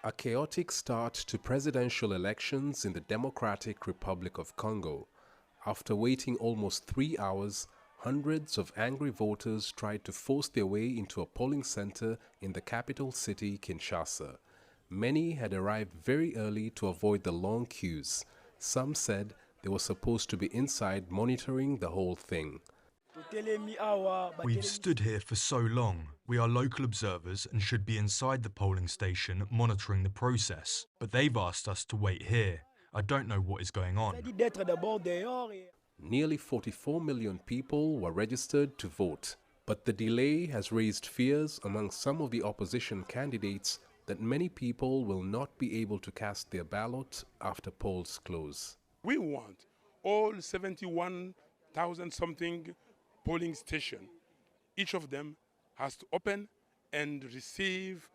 A chaotic start to presidential elections in the Democratic Republic of Congo. After waiting almost 3 hours, hundreds of angry voters tried to force their way into a polling center in the capital city, Kinshasa. Many had arrived very early to avoid the long queues. Some said they were supposed to be inside monitoring the whole thing. We've stood here for so long. We are local observers and should be inside the polling station monitoring the process. But they've asked us to wait here. I don't know what is going on. Nearly 44 million people were registered to vote. But the delay has raised fears among some of the opposition candidates that many people will not be able to cast their ballot after polls close. We want all 71,000 something polling station. Each of them has to open and receive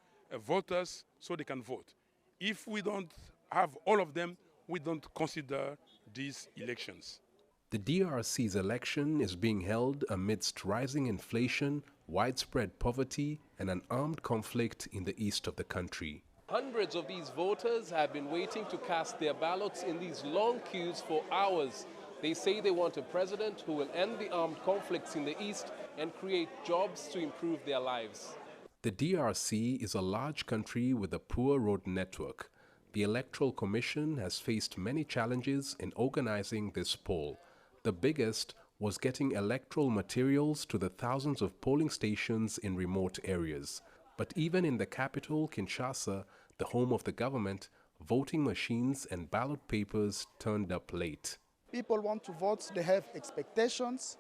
voters so they can vote. If we don't have all of them, we don't consider these elections. The DRC's election is being held amidst rising inflation, widespread poverty, and an armed conflict in the east of the country. Hundreds of these voters have been waiting to cast their ballots in these long queues for hours. They say they want a president who will end the armed conflicts in the east and create jobs to improve their lives. The DRC is a large country with a poor road network. The Electoral Commission has faced many challenges in organizing this poll. The biggest was getting electoral materials to the thousands of polling stations in remote areas. But even in the capital, Kinshasa, the home of the government, voting machines and ballot papers turned up late. People want to vote, they have expectations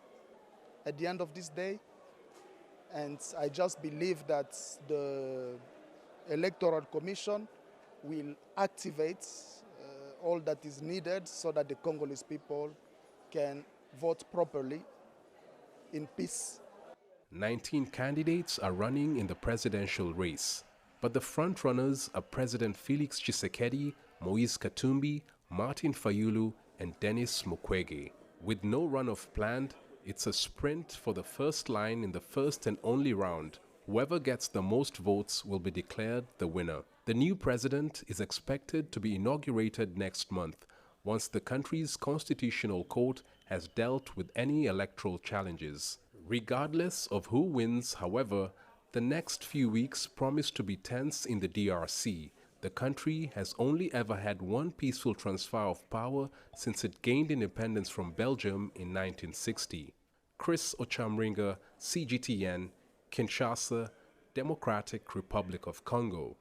at the end of this day, and I just believe that the Electoral Commission will activate all that is needed so that the Congolese people can vote properly in peace. 19 candidates are running in the presidential race, but the front-runners are President Felix Tshisekedi, Moise Katumbi, Martin Fayulu, and Denis Mukwege. With no runoff planned, it's a sprint for the first line in the first and only round. Whoever gets the most votes will be declared the winner. The new president is expected to be inaugurated next month, once the country's constitutional court has dealt with any electoral challenges. Regardless of who wins, however, the next few weeks promise to be tense in the DRC. The country has only ever had one peaceful transfer of power since it gained independence from Belgium in 1960. Chris Ochamringa, CGTN, Kinshasa, Democratic Republic of Congo.